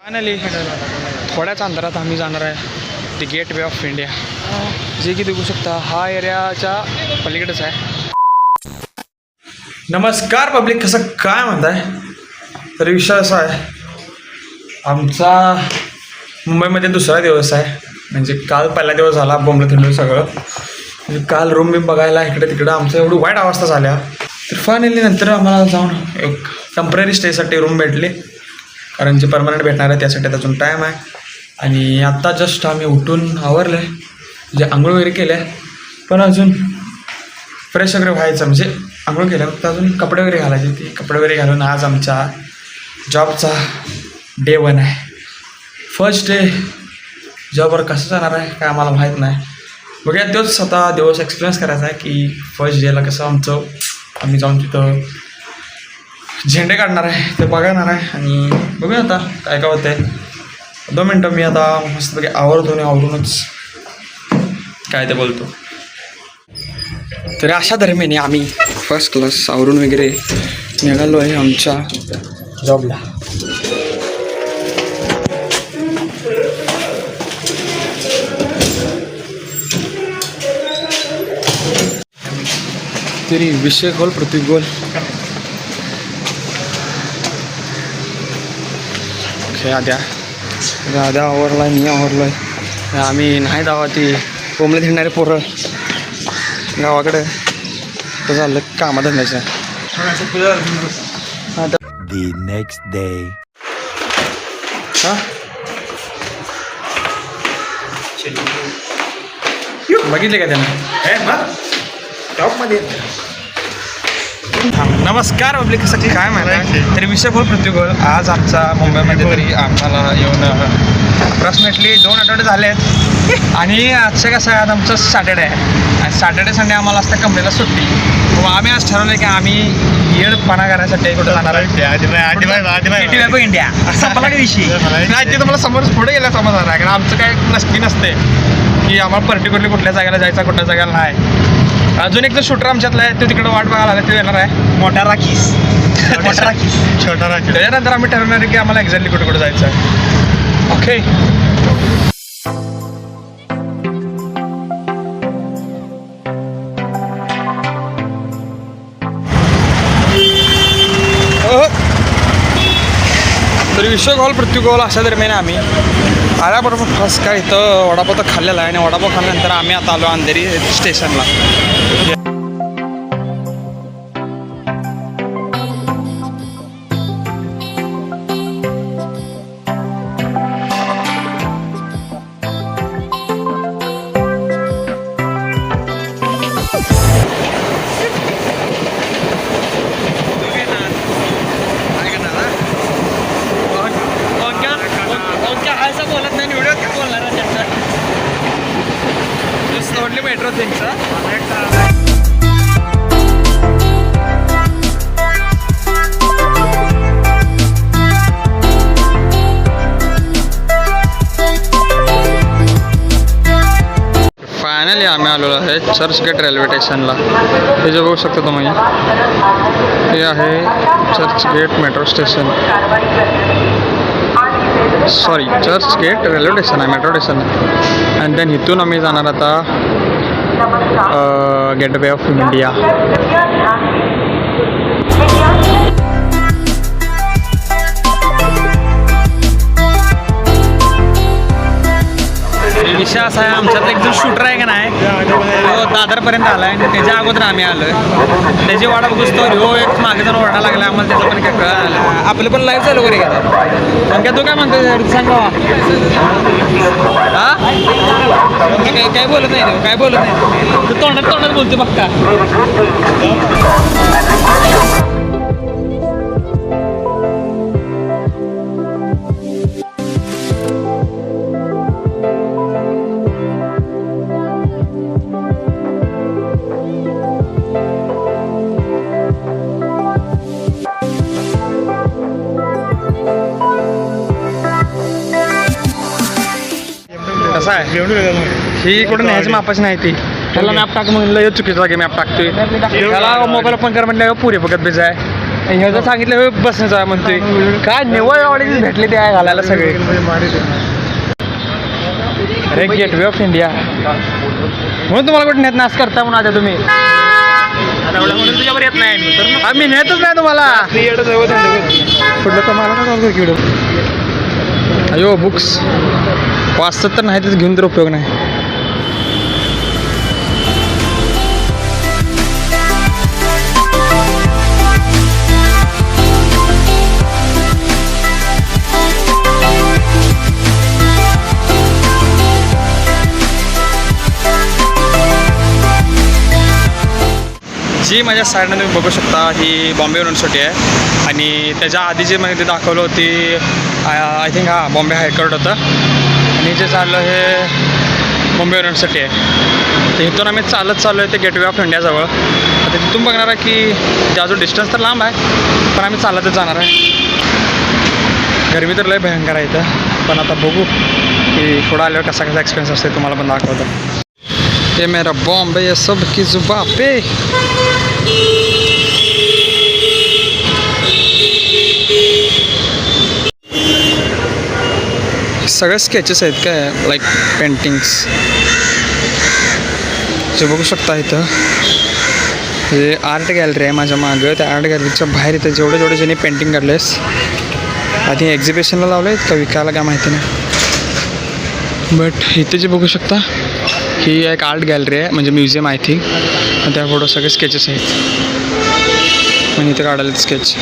Finally थोड्याच अंतरात आम्ही जाणार आहे दी गेट वे ऑफ इंडिया, जे की बघू शकता हा एरियाच्या पलीकडेच आहे. नमस्कार पब्लिक, कसं काय म्हणताय? तर विषय असा आहे, आमचा मुंबईमध्ये दुसरा दिवस आहे. म्हणजे काल पहिला दिवस झाला बोंबलं थंड सगळं. म्हणजे काल रूम बी बघायला इकडे तिकडं आमचं एवढी वाईट अवस्था झाल्या. तर फायनली नंतर आम्हाला जाऊन एक टेम्पररी स्टेसाठी रूम भेटली, कारण जे परमनंट भेटणार आहे त्यासाठी अजून टाईम आहे. आणि आत्ता जस्ट आम्ही उठून आवरलं आहे, म्हणजे आंघोळ वगैरे केलं आहे, पण अजून फ्रेश वगैरे व्हायचं. म्हणजे आंघोळ केलं फक्त अजून कपडे वगैरे घालायचे. ते कपडे वगैरे घालून आज आमच्या जॉबचा डे 1 आहे. फर्स्ट डे जॉबवर कसं जाणार आहे काय आम्हाला माहीत नाही. बघूया, तोच आता दिवस एक्सपिरियन्स करायचा आहे की फर्स्ट डेला कसं आम्ही जाऊन तिथं झेंडे काढणार आहे, ते बघणार आहे. आणि बघूया आता काय काय होतं आहे. 2 मिनटं मी आता मस्तपैकी आवरूनच काय ते बोलतो. तर अशा दरम्यान आम्ही फर्स्ट क्लास आवरून वगैरे निघालो आहे आमच्या जॉबला. तरी विषय गोल प्रत्येक गोल आद्या आवरला, मी आवरलो आहे. आम्ही नाही जावा ती कोंबले थिंडणारे पोरं गावाकडे तर झालं कामात धंद्याचं. The next day. हां बघितले का त्यानं टॉपमध्ये. नमस्कार पब्लिक, कसं काय माहिती? तरी विषय बोल प्रत्येक आज आमचा मुंबईमध्ये तरी आम्हाला येऊन अप्रॉक्सिमेटली 2 आठवडे झाले आहेत. आणि आजचं कसं आहे, आज आमचं सॅटर्डे आहे आणि सॅटर्डे संडे आम्हाला असतं कंपनीला सुट्टी. मग आम्ही आज ठरवलं की आम्ही येडपणा करायसाठी कुठं जाणार आहे इंडिया संपला दिवशी नाही. ते तुम्हाला समोर पुढे गेला समजणार आहे, कारण आमचं काय नक्की नसते की आम्हाला पर्टिक्युलरली कुठल्या जागेला जायचं कुठल्या जागेला नाही. अजून एक जो शूटर आमच्यातला आहे तो तिकडे वाट बघायला आला, ते येणार आहे मोठा राखीस छोटा राखीस. त्याच्यानंतर आम्ही ठरवणार की आम्हाला एक्झॅक्टली कुठे कुठे जायचं आहे. ओके, तर विश्व गोल पृथ्वी गोल अशा दरम्यान आम्ही आल्याबरोबर फर्स्ट काय इथं वडापाव तर खाल्लेला आहे. आणि वडापाव खाल्ल्यानंतर आम्ही आता आलो अंधेरी स्टेशनला. मेट्रो त्यांचा फायनली आम्ही आलेलो आहे चर्चगेट रेल्वे स्टेशनला. हे जे बघू शकता तुम्ही, हे आहे Churchgate metro station, sorry Churchgate railway station आहे, मेट्रो स्टेशन आहे. आणि देन इथून आम्ही जाणार आता गेटवे ऑफ इंडिया. विषय असा आहे, आमच्यात एक जो शूटर आहे का नाही, तो दादरपर्यंत आला आहे. आणि त्याच्या अगोदर आम्ही आलो आहे. त्याची वाडा बघूच तो ह्यो एक मागे जाऊन ओरडा लागला आम्हाला, त्याचं पण काय कळलं. आपलं पण लाईव्ह चालू वगैरे का पण काय तू काय म्हणतो सांगा. हां काय बोलत नाही, काय बोलत नाही, तू तोंडात बोलतो बघ कसं आहे. ही कुठं न्यायची मापाची नाही ती. त्याला मॅप टाक म्हणलं चुकीचं जागे मॅप टाकतोय. त्याला मोबाईल ओपन कर म्हटलं पुरे बघत बेज आहे. ह्याचं सांगितलं बसण्याचं आहे म्हणते काय निवळ आवडीचे भेटले ते आहे घालायला सगळे. अरे गेटवे ऑफ इंडिया म्हणून तुम्हाला कुठे नेत नाच करता म्हणून आता तुम्ही म्हणून तुझ्यावर येत नाही आम्ही नेतच नाही तुम्हाला कुठलं तुम्हाला काय चालू किडो अयो बुक्स वाचतात तर नाही तर घेऊन तर उपयोग नाही. जी माझ्या साईडनं तुम्ही बघू शकता ही बॉम्बे युनिव्हर्सिटी आहे आणि त्याच्या आधी जे मला ते दाखवलं होती आय थिंक बॉम्बे हायकोर्ट होतं आणि जे चाललं हे मुंबई युनिव्हर्सिटी आहे. तर इथून आम्ही चालत चाललो आहे ते गेटवे ऑफ इंडियाजवळ. आता तिथून बघणार आहे की त्या जो डिस्टन्स तर लांब आहे पण आम्ही चालतच जाणार आहे. गरमी तर लय भयंकर आहे इथं पण आता बघू की पुढं आल्यावर कसा कसा एक्सपिरियन्स असते तुम्हाला पण दाखवतो. ये मेरा बॉम्बे ये सब की जुबा पे. सगळे स्केचेस आहेत काय लाईक पेंटिंग्स जे बघू शकता इथं. हे आर्ट गॅलरी आहे माझ्या मागं. त्या आर्ट गॅलरीच्या बाहेर इथं जेवढे जेवढे ज्यांनी पेंटिंग काढलेस आधी एक्झिबिशनला लावले आहेत का विकायला काय माहिती नाही. बट इथे जे बघू शकता ही एक आर्ट गॅलरी आहे म्हणजे म्युझियम आय थिंक. आणि त्या फोटो सगळे स्केचेस आहेत आणि इथे काढायला स्केच.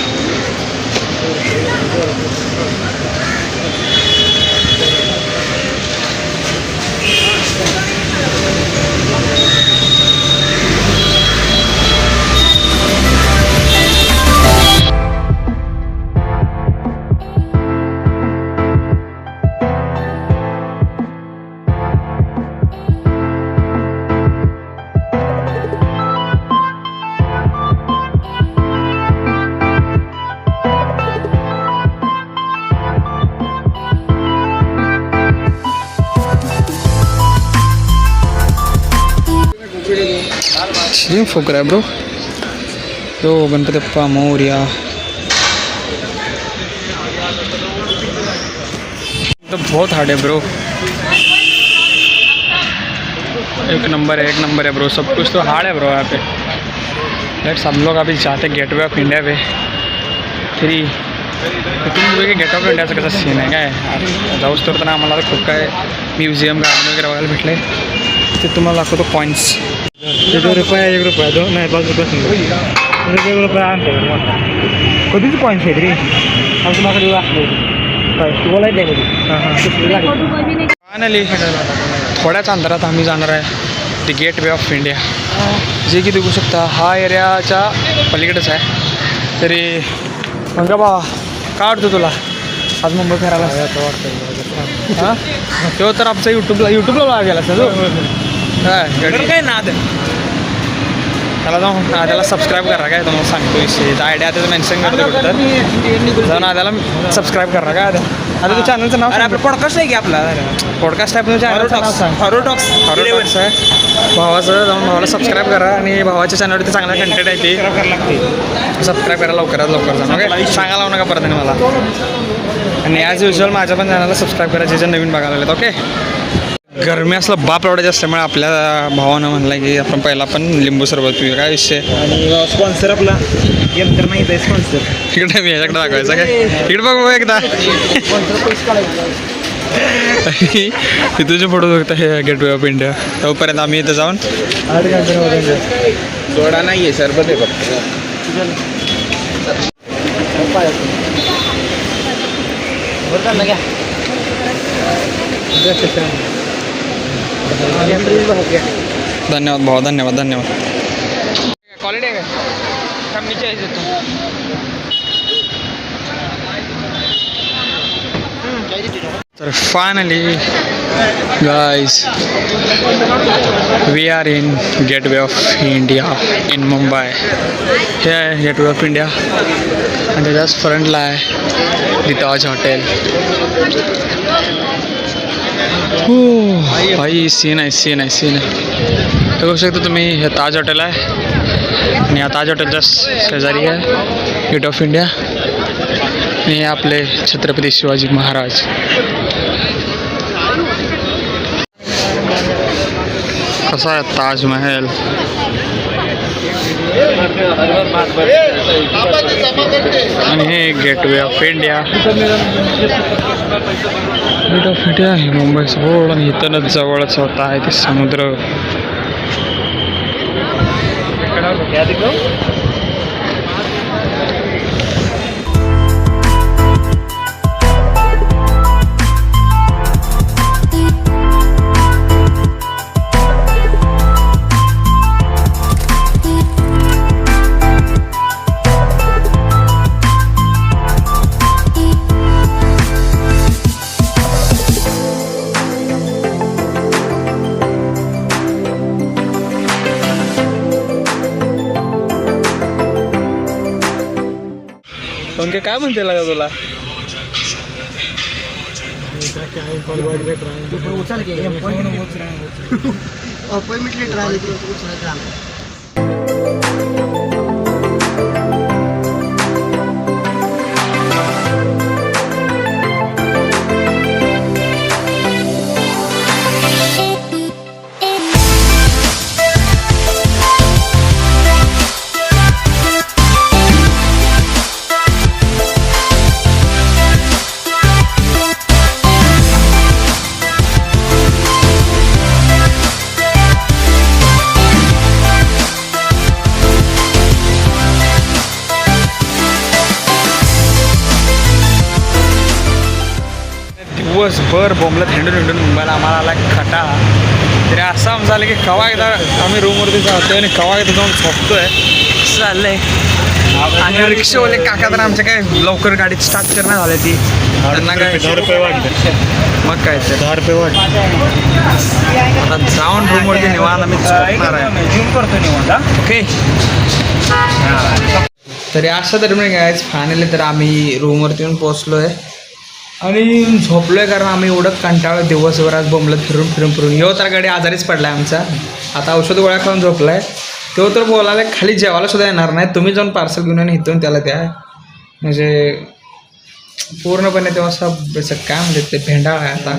सेम फोकर है ब्रो. यो गणपति बप्पा मोरया. तो बहुत हार्ड है ब्रो. एक नंबर है ब्रो. सब कुछ तो हार्ड है ब्रो यहाँ पे. लेट्स हम लोग अभी जाते gateway of India pay. Three तुम बघे गेट ऑफ इंडियाचं कसं सीन आहे काय. जाऊच तर आम्हाला खूप काय म्युझियम गार्डन वगैरे बघायला भेटले. ते तुम्हाला दाखवतो पॉईंट्स. ₹1 ₹1 2 नाही ₹5 आणतो कधीच पॉईंट्स आहेत रे. आमच्या माकडे असले बोलायचं आहे. फायनली थोड्याच अंतरात आम्ही जाणार आहे दी गेट वे ऑफ इंडिया. जे की बघू शकता हा एरियाच्या पलीकडेच आहे. तरी मग बा काय वाटतं तुला आज मुंबई फिरायला वाटतं. हां तो तर आमचा यूट्यूबला गेला असता तो काय नाद त्याला जाऊन त्याला सबस्क्राईब करा काय तुम्हाला सांगतो विषय आयडिया त्याचं मेन्शन करतो कुठं जाऊन त्याला सबस्क्राईब करा काय. आता तू चॅनलचं नाव आपलं पॉडकास्ट आहे की आपला पॉडकास्ट आहे तुझ्या चॅनलचं नाव हॉरोटॉक्स आहे भावाचं. जाऊन भावाला सबस्क्राईब करा आणि भावाच्या चॅनलवरती चांगला कंटेंट आहे ते सबस्क्राईब करा लवकरात लवकर जाऊन. ओके सांगा लावू नका परत मला. आणि ॲज युजल माझ्या पण चॅनलला सबस्क्राईब करा जे नवीन बघायला लागलेत. ओके गरमी असलं बाप एवढं असल्यामुळे आपल्या भावानं म्हणलं की आपण पहिला पण लिंबू सरबत पिऊया. काय विषय आणि स्पॉन्सर आपला गेम तर नाही स्पॉन्सर इकडे मी ह्याच्याकडे दाखवायचं काय. इकडे बघ एकदा तुझे फोटो बघता हे गेटवे ऑफ इंडिया. तोपर्यंत आम्ही इथं जाऊन सोडा नाही आहे सरबत आहे फक्त. धन्यवाद भाऊ धन्यवाद धन्यवाद. क्वालिटी आहे काय नीचे आहे तर finally guys we are in Gateway of India in Mumbai. हे आहे गेटवे ऑफ इंडिया आणि त्याच्याच फ्रंटला आहे दी ताज हॉटेल. हो भाई सीन आहे. बघू शकता तुम्ही हे ताज हॉटेल आहे आणि आता ताज हॉटेलच्या शेजारी आहे गेट ऑफ इंडिया आणि आपले छत्रपती शिवाजी महाराज. कसा आहे ताजमहल. आणि हे Gateway of India. Gate of India आहे मुंबईचं बोर्ड आणि इथूनच जवळच होता आहे ते समुद्र. काय म्हणते लागा तुला. दिवसभर बोंबलत हिंडून हिंडून मुंबईला आम्हाला आला खटाळा. तरी असं आमचं झालं की कवा एकदा आम्ही रूमवरती जातोय आणि कवा एकदा जाऊन झोपतोय असं चाललंय. आणि रिक्षावाले काका तर आमच्या काय लवकर गाडी स्टार्ट करण्यात झाली ती. त्यांना काय 10 रुपये वाटले. मग काय ते 10 रुपये वाटले. आता जाऊन रूमवरती निवांत आम्ही झोपणार आहे. ओके. तरी अशा दरम्यान काय फायनली तर आम्ही रूमवरती येऊन पोहोचलो आहे आणि झोपलो आहे कारण आम्ही एवढं कंटाळलो दिवसभर आज बोंबलत फिरून येऊ तर गाडी आजारीच पडला आहे आमचा. आता औषध गोळ्या खाऊन झोपला आहे. तो तर बोलायला खाली जेवायला सुद्धा येणार नाही. तुम्ही जाऊन पार्सल घेऊन आणि इथून त्याला द्या. म्हणजे पूर्णपणे तेव्हा असं काय म्हणतात ते भेंडाळ आहे आता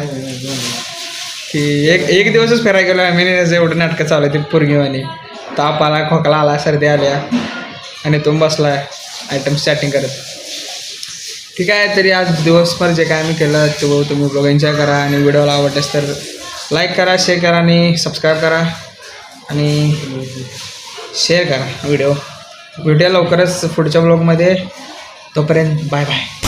की एक दिवसच फिरायला गेलो आम्ही. एवढं नाटकं चालू आहे ती पोरगीवानी. ताप आला, खोकला आला, सर्दी आल्या आणि तुम्ही बसला आयटम चॅटिंग करत. ठीक आहे. तरी आज दिवसभर जे काय आम्ही केलं ते तुम्ही ब्लॉग एन्जॉय करा आणि व्हिडिओला आवडतेस तर लाईक करा, शेअर करा आणि सबस्क्राईब करा आणि शेअर करा व्हिडिओ. भेटूया लवकरच पुढच्या ब्लॉगमध्ये. तोपर्यंत बाय बाय.